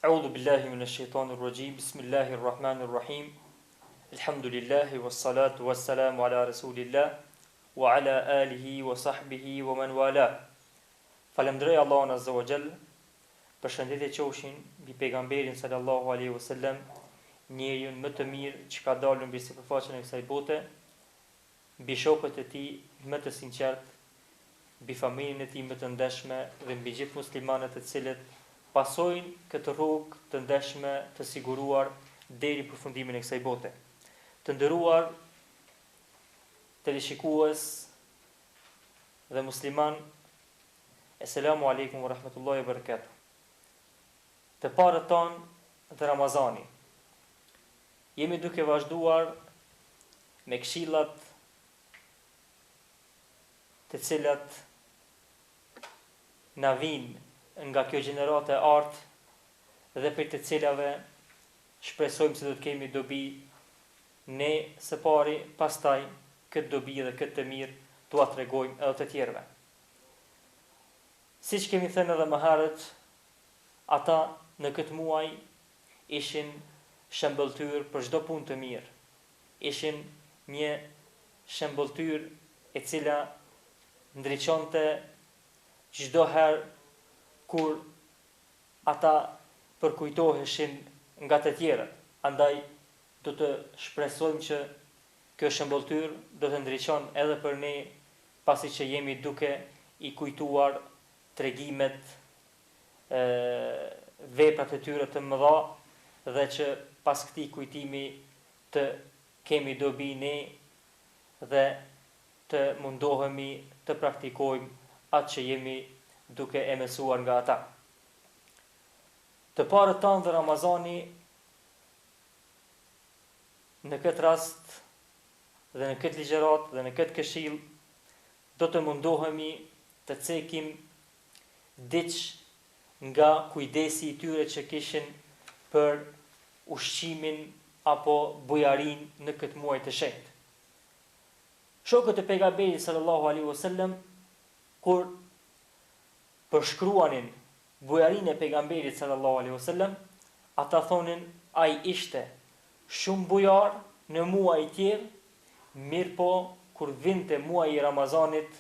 A'udhu billahi minash shaitanir rajim. Bismillahir rahmanir rahim. Alhamdulillahi wassalatu wassalamu ala rasulillah wa ala alihi wa sahbihi wa man wala. Falemderoj Allahun azza wa jall. Përshëndetje qofshin mbi pejgamberin sallallahu alaihi wasallam, njeriu më të mirë që ka dalur mbi sipërfaqen e kësaj bote, mbi shokët e tij më të sinqert, mbi familjen e tij më të ndeshme dhe mbi gjithë muslimanët të cilët pasojnë këtë rrugë të ndeshme të siguruar deri në përfundimin e kësaj bote. Të nderuar teleshikues dhe musliman, Assalamu alaikum wa rahmatullahi wa barakatuh. Të parët tonë të Ramazani, jemi duke vazhduar me këshillat të cilat na vijnë nga kjo gjenerate e artë dhe për të cilave shpresojmë se do të kemi dobi ne së pari, pastaj këtë dobi dhe këtë të mirë t'ua tregojmë edhe të tjerëve. Siç kemi thënë edhe më herët, ata në këtë muaj ishin shembulltyr për çdo punë të mirë. Ishin një shembulltyr e cila ndriçonte çdo herë kur ata përkujtoheshin nga të tjerët. Andaj do të shpresojmë që kjo shembulltyr do të ndriçon edhe për ne, pasi që jemi duke i kujtuar tregimet, veprat e tyre të mëdha, dhe që pas këtij kujtimi të kemi dobi ne dhe të mundohemi të praktikojmë atë që jemi duke e mësuar nga ata. Të parët tanë dhe Ramazani, në këtë rast dhe në këtë ligjerat dhe në këtë këshill, do të mundohemi të cekim diç nga kujdesi I tyre që kishin për ushqimin apo bujarin në këtë muaj të shenjtë. Shokët e pejgamberit sallallahu alaihi wasallam, kur përshkruanin bujarin e pejgamberit sallallahu alaihi wasallam, ata thonin ai ishte shumë bujar në muaj tjerë, mirë po kur vinte muaji I Ramazanit,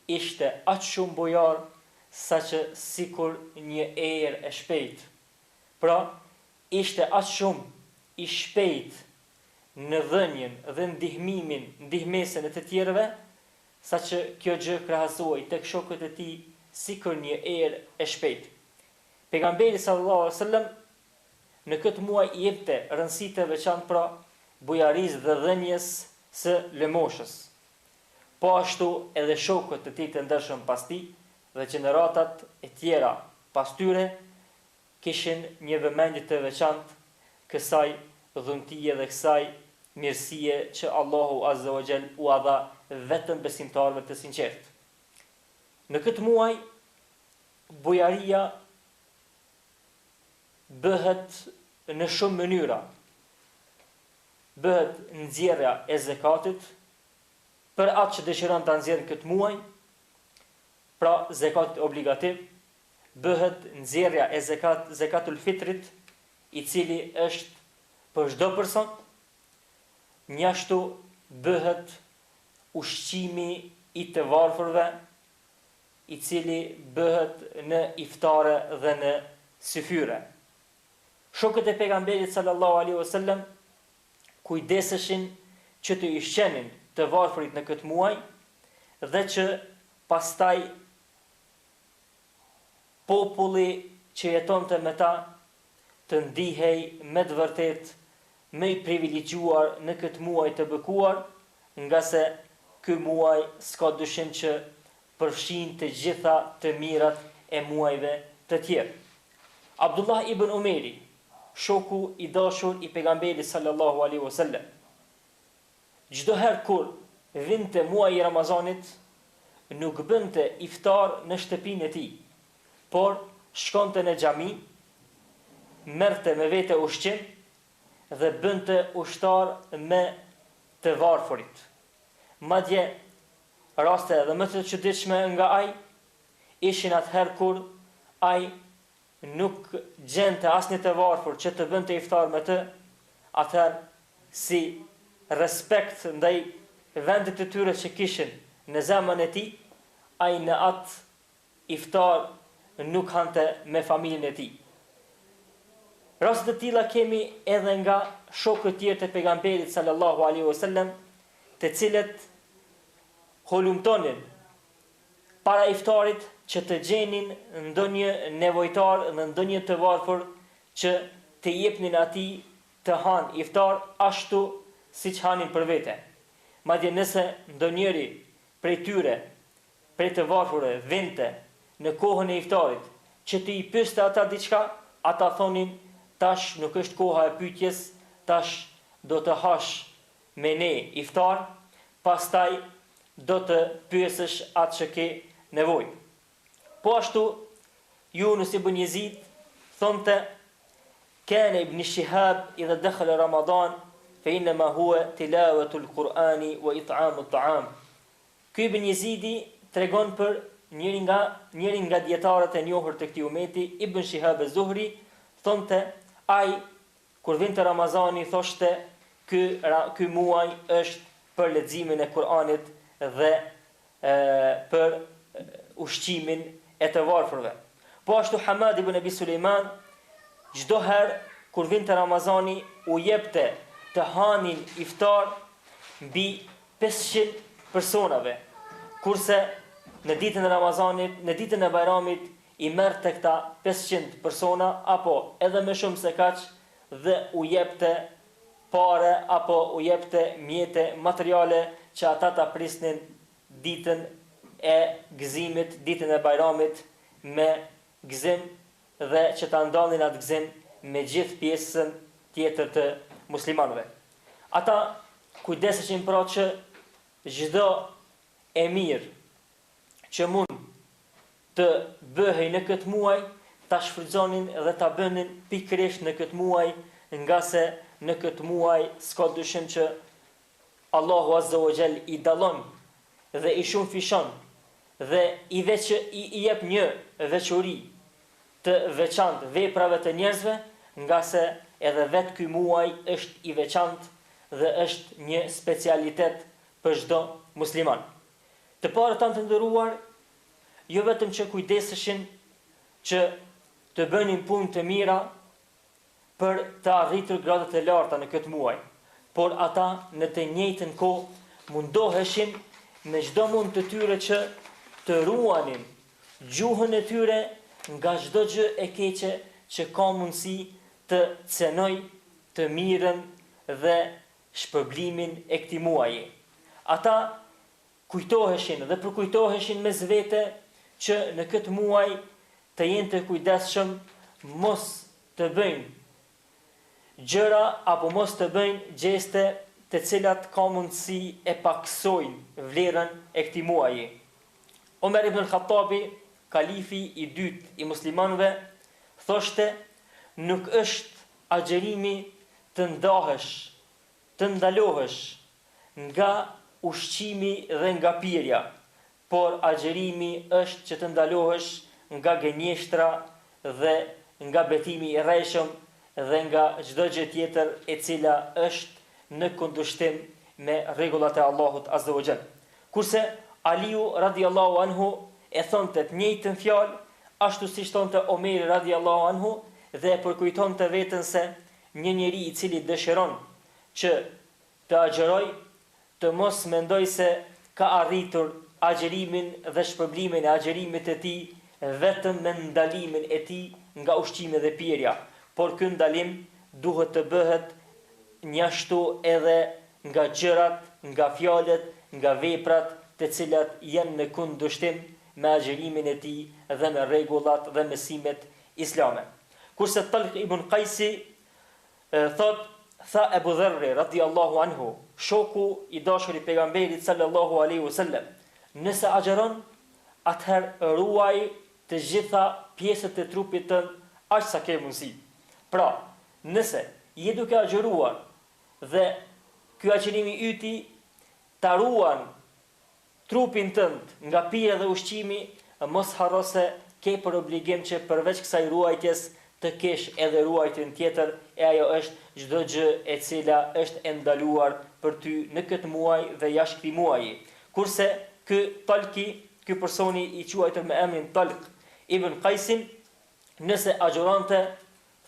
ishte aq shumë bujar sa që sikur një erë e shpejt. Pra, ishte aq shumë I shpejt në dhënien dhe ndihmesen e të tjerëve, sa që kjo gjë krahasohej tek shokët e tij sikur një erë e shpejt. Pejgamberi sallallahu alaihi wasallam në këtë muaj I jepte rëndësi të veçantë pra bujarisë dhe dhënies së lëmoshës. Po ashtu edhe shokët e tij të ndershëm pas tij dhe gjeneratat e tjera pas tyre kishin një vëmendje të veçantë kësaj dhuntie dhe kësaj mirësie që Allahu azza wa jall u dha vetëm besimtarëve të sinqertë. Në këtë muaj bujaria bëhet në shumë mënyra. Bëhet nxjerrja e zakatit për atë që dëshiron ta nxjerrë këtë muaj, pra zakatit obligativ, bëhet nxjerrja e zakatul fitrit, I cili është për çdo person, njashtu bëhet ushqimi I të varfërve, I cili bëhet në iftare dhe në syfyre. Shokët e pejgamberit sallallahu alaihi wasallam kujdeseshin që të ushqenin të varfërit në këtë muaj dhe që pastaj populli që jetonte me ta të ndihej me të vërtet më I privilegjuar në këtë muaj të bekuar, nga se ky muaj s'ka dyshim që përfshin të gjitha të mirat e muajve të tjerë. Abdullah ibn Umeri, shoku I dashur I pejgamberit sallallahu alaihi wasallam, çdo herë kur vinte muaji I Ramazanit, nuk bënte iftar në shtëpinë e tij, por shkonte në xhami, merrte me vete ushqim dhe bënte ushtar me të varfërit. Madje raste edhe më të çuditshme nga ai ishin atëherë kur ai nuk gjente asnjë të varfër që të bënte iftar me të, atëherë si respekt ndaj vendit të tyre që kishin në zemrën e tij, ai në atë iftar nuk hante me familjen e tij. Raste të tilla kemi edhe nga shokët tjerë të pejgamberit sallallahu alaihi wasallam, të cilët holumtonin para iftarit që të gjenin ndonjë nevojtar dhe ndonjë të varfër që të jepnin atij të hanë iftar ashtu siç hanin për vete. Madje nëse ndonjëri prej tyre, prej të varfërve, vinte në kohën e iftarit që të i pyeste ata diçka, ata thonin tash nuk është koha e pyetjes, tash do të hash me ne iftar, pastaj do të pyesësh atë që ke nevojë. Po ashtu Yunus ibn Yazid thonte kana ibn Shihab idha dakhala Ramadan fa inma huwa tilawatu al-Qur'ani wa it'amu at-ta'am. Ky ibn Yazidi tregon për njëri nga dietarët e njohur të këtij umeti, Ibn Shihab az-Zuhri, thonte ai kur vinte Ramazani thoshte ky muaj është për leximin e Kur'anit dhe për ushqimin e të varfërve. Po ashtu Hamad ibn Abi Sulejman çdo herë kur vinte Ramazani u jepte të hanin iftar mbi 500 personave, kurse në ditën e Ramazanit, në ditën e Bajramit i merrte këta 500 persona apo edhe më shumë se kaq dhe u jepte pare apo u jepte mjete materiale që ata ta prisnin ditën e gëzimit, ditën e Bajramit me gëzim dhe që ta ndalnin atë gëzim me gjithë pjesën tjetër të muslimanëve. Ata kujdeseshin pra që çdo e mirë që mund të bëhej në këtë muaj, ta shfrytëzonin dhe ta bënin pikërisht në këtë muaj, nga se në këtë muaj s'ka dyshim që Allahu Azza wa Jall i dallon dhe i shumë fishon dhe i jep një veçori të veçantë veprave të njerëzve, nga se edhe vetë ky muaj është i veçantë dhe është një specialitet për çdo musliman. Të parë tanë të nderuar, jo vetëm që kujdeseshin që të bënin punë të mira për të arritur gradat e larta në këtë muaj, por ata në të njëjtën kohë mundoheshin me çdo mund të tyre që të ruanin gjuhën e tyre nga çdo gjë e keqe që ka mundësi të cenoj të mirën dhe shpërblimin e këtij muaji. Ata kujtoheshin dhe përkujtoheshin mes vete që në këtë muaj të jenë të kujdesshëm mos të bëjnë gjëra apo mos të bëjnë gjeste të cilat ka mundësi e paksojnë vlerën e këtij muaji. Omer ibn Khattabi, kalifi i dytë i muslimanëve, thoshte nuk është agjerimi të ndahesh, të ndalohesh nga ushqimi dhe nga pirja, por agjerimi është që të ndalohesh nga gënjeshtra dhe nga betimi i rrejshëm dhe nga çdo gjë tjetër e cila është në kundërshtim me rregullat e Allahut Azza wa Jall. Kurse Aliu radiallahu anhu e thonte të njëjtën fjalë ashtu siç thonte Omeri radiallahu anhu dhe përkujtonte veten se një njeri i cili dëshiron që të agjeroj të mos mendoj se ka arritur agjerimin dhe shpërblimin e agjerimit e tij vetëm me ndalimin e tij nga ushqimi dhe pirja, por ky ndalim duhet të bëhet njashtu edhe nga gjërat, nga fjalët, nga veprat të cilat janë në kundërshtim me agjerimin e tij dhe me rregullat dhe mësimet islame. Kurse Talq ibn Qaisi tha Abu Dharr radiallahu anhu, shoku i dashur i pejgamberit sallallahu alaihi wasallam, nëse agjeron, atëherë ruaj të gjitha pjesët e trupit tënd aq sa ke mundësi. Pra, nëse je duke agjeruar dhe ky agjerimi yti ta ruan trupin tënd nga pirja dhe ushqimi, mos harro se ke për obligim që përveç kësaj ruajtjes të kesh edhe ruajtjen tjetër, e ajo është çdo gjë e cila është e ndaluar për ty në këtë muaj dhe jashtë këtij muaji. Kurse ky Talki, ky personi i quajtur me emrin Talq ibn Qaisin, nëse agjuronte,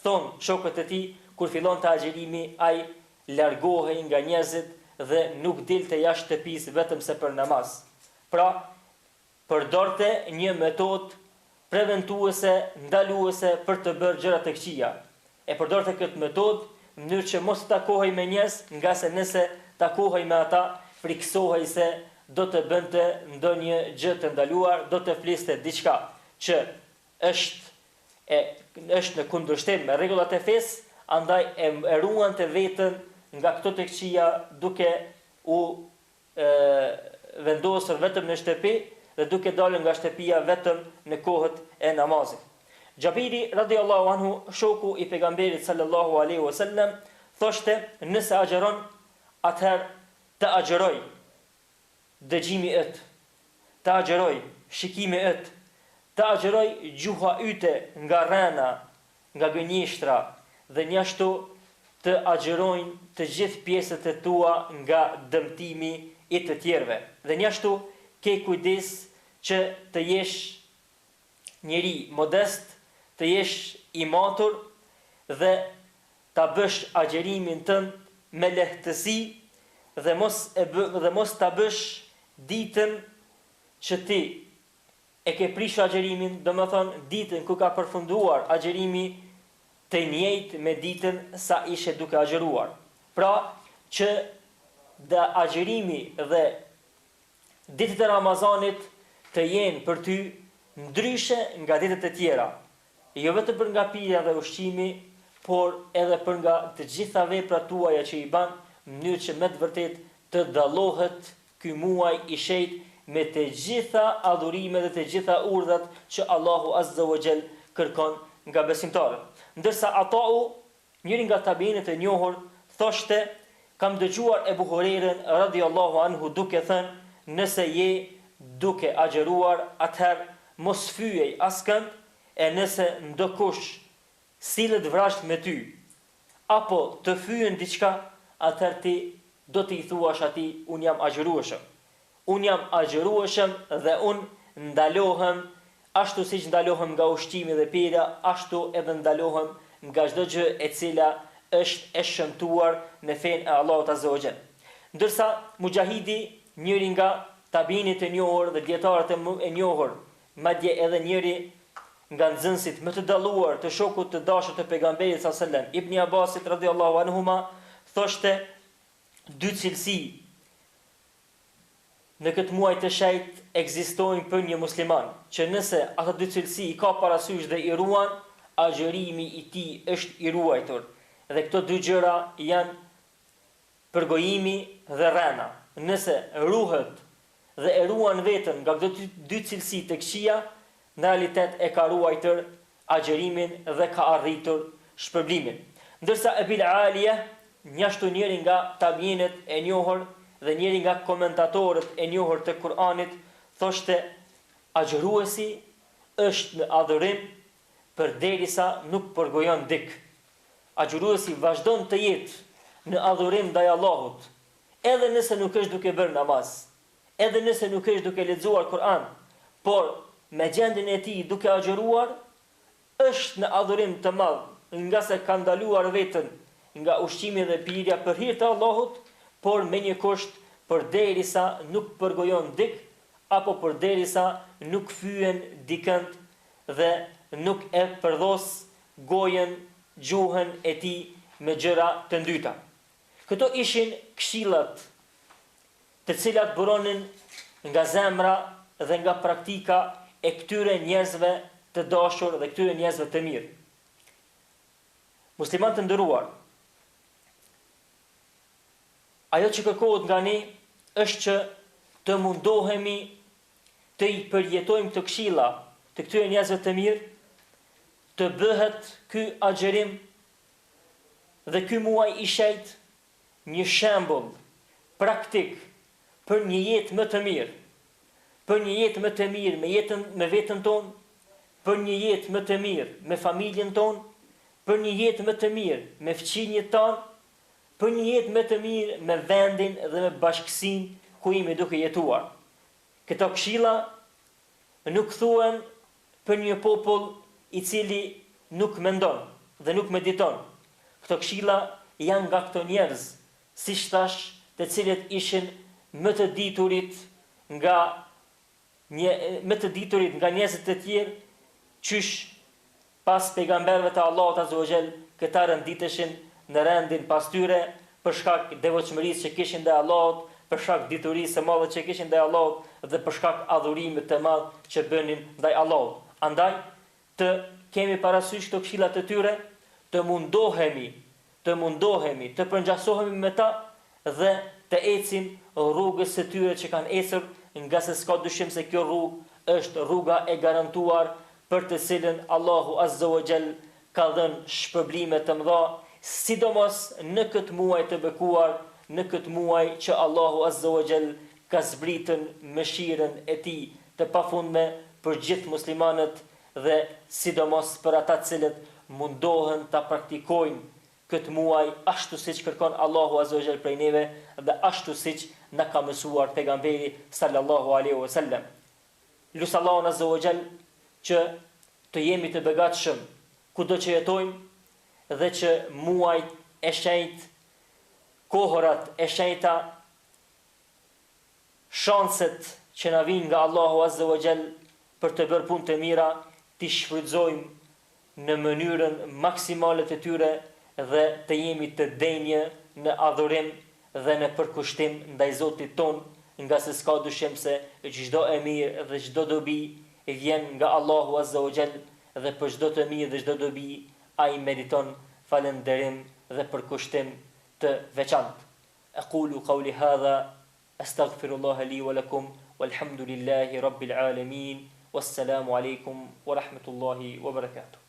thon shokët e tij, kur fillonte agjerimi, ai largohej nga njerëzit dhe nuk dilte jashtë shtëpisë vetëm se për namaz. Pra, përdorte një metodë preventuese, ndaluese për të bërë gjëra të këqija. E përdorte këtë metodë në mënyrë që mos të takohej me njerëz, nga se nëse takohej me ata, friksohej se do të bënte ndonjë gjë të ndaluar, do të fliste diçka që është në kundërshtim me rregullat e fesë, andaj e ruante veten nga këto të këqija duke u vendosur vetëm në shtëpi dhe duke dalë nga shtëpia vetëm në kohët e namazit. Xhabiri radhiyallahu anhu, shoku i pejgamberit sallallahu alaihi wasallam, thoshte, nëse agjeron, atëherë të agjeroj dëgjimi yt, të agjeroj shikimi yt, të agjeroj gjuha yte nga rrena, nga gënjeshtra, dhe njashtu të agjerojnë të gjithë pjesët e tua nga dëmtimi i të tjerëve. Dhe njashtu ke kujdes që të jesh njeri modest, të jesh i matur dhe ta bësh agjerimin tënd me lehtësi dhe mos ta bësh ditën që ti e ke prish agjerimin, domethënë ditën ku ka përfunduar agjerimi, të njëjtë me ditën sa ishe duke agjeruar. Pra, që dhe agjerimi dhe ditët e Ramazanit të jenë për ty ndryshe nga ditët e tjera. Jo vetëm për nga pirja dhe ushqimi, por edhe për nga të gjitha veprat tuaja që i ban, në mënyrë që me të vërtet të dallohet ky muaj i shenjtë me të gjitha adhurimet dhe të gjitha urdhat që Allahu Azza wa Jall kërkon nga besimtarët. Ndërsa Atau, njëri nga tabiinët e njohur, thoshte, kam dëgjuar Ebu Hurajrën radhiyallahu anhu duke thënë, nëse je duke agjeruar, atëherë mos fyej askënd, e nëse ndokush sillet vrasht me ty, apo të fyen diçka, atëherë ti do t'i thuash atij, un jam agjerueshëm. Un jam agjerueshëm dhe un ndalohem, ashtu siç ndalohem nga ushqimi dhe pirja, ashtu edhe ndalohem nga çdo gjë e cila është e shëmtuar në fenë e Allahut Azza wa Jall. Ndërsa Mujahidi, njëri nga tabiinët e njohur dhe dietarët e njohur, madje edhe njëri nga nxënësit më të dalluar të shokut të dashur të pejgamberit sallallahu alajhi wasallam, Ibn Abbasit radhiyallahu anhuma, thoshte, dy cilësi në këtë muaj të shenjtë ekzistojnë për një musliman, që nëse ato dy cilësi i ka parasysh dhe i ruan, agjerimi i tij është i ruajtur. Dhe këto dy gjëra janë përgojimi dhe rrena. Nëse ruhet dhe e ruan veten nga këto dy cilësi të këqija, në realitet e ka ruajtur agjerimin dhe ka arritur shpërblimin. Ndërsa Ebil Aliya, njashtu njëri nga tabiinët e njohur dhe njëri nga komentatorët e njohur të Kur'anit, thoshte, agjeruesi është në adhurim përderisa nuk përgojon dik. Agjeruesi vazhdon të jetë në adhurim ndaj Allahut, edhe nëse nuk është duke bërë namaz, edhe nëse nuk është duke lexuar Kur'an, por me gjendjen e tij duke agjeruar, është në adhurim të madh, nga se ka ndaluar veten nga ushqimi dhe pirja për hir të Allahut, por me një kusht, përderisa nuk përgojon dik, apo përderisa nuk fyen dikënd dhe nuk e përdhos gojen, gjuhën e tij me gjëra të ndyta. Këto ishin këshillat të cilat buronin nga zemra dhe nga praktika e këtyre njerëzve të dashur dhe këtyre njerëzve të mirë. Musliman të nderuar, ajo që kërkohet nga ne është që të mundohemi të i përjetojmë të këshilla të këtyre njerëzve të mirë, të bëhet ky agjerim dhe ky muaj i shenjtë një shembull praktik për një jetë më të mirë, për një jetë më të mirë me veten tonë, për një jetë më të mirë me familjen tonë, për një jetë më të mirë me fëmijët tonë, për një jetë më të mirë me vendin dhe me bashkësinë ku jemi duke jetuar. Këto këshilla nuk thuhen për një popull i cili nuk mendon dhe nuk mediton. Këto këshilla janë nga këto njerëz, siç thash, të cilët ishin më të diturit nga njerëzit e tjerë, qysh pas pejgamberëve të Allahut Azza wa Jall, këta renditeshin në rendin pas tyre për shkak devotshmërisë që kishin ndaj Allahut, për shkak diturisë së madhe që kishin ndaj Allahut dhe për shkak adhurimit të madh që bënin ndaj Allahut. Andaj të kemi parasysh këto këshilla të tyre, të mundohemi të përngjasohemi me ta dhe të ecim rrugës së tyre që kanë ecur, nga se s'ka dyshim se kjo rrugë është rruga e garantuar për të cilën Allahu Azza wa Jall ka dhënë shpërblime të mëdha, sidomos në këtë muaj të bekuar, në këtë muaj që Allahu Azza wa Jall ka zbritën mëshirën e tij të pafundme për gjithë muslimanët dhe sidomos për ata të cilët mundohen ta praktikojnë këtë muaj ashtu siç kërkon Allahu Azza wa Jall prej neve dhe ashtu siç na ka mësuar pejgamberi sallallahu alaihi wasallam. Lutë Allahun Azza wa Jall që të jemi të begatshëm kudo që jetojmë dhe që muajt e shenjtë, kohërat e shenjta, shanset që na vijnë nga Allahu Azza wa Jall për të bërë punë të mira, t'i shfrytëzojmë në mënyrën maksimale të tyre dhe të jemi të denjë në adhurim dhe në përkushtim ndaj Zotit ton, nga se s'ka dyshim se çdo e mirë dhe çdo dobi vjen nga Allahu Azza wa Jall dhe për çdo të mirë dhe çdo dobi ai meriton falënderim dhe përkushtim të veçantë. Aqulu qawli hadha astaghfirullah li wa lakum walhamdulillahi rabbil alamin. Wassalamu alaikum wa rahmatullahi wa barakatuh.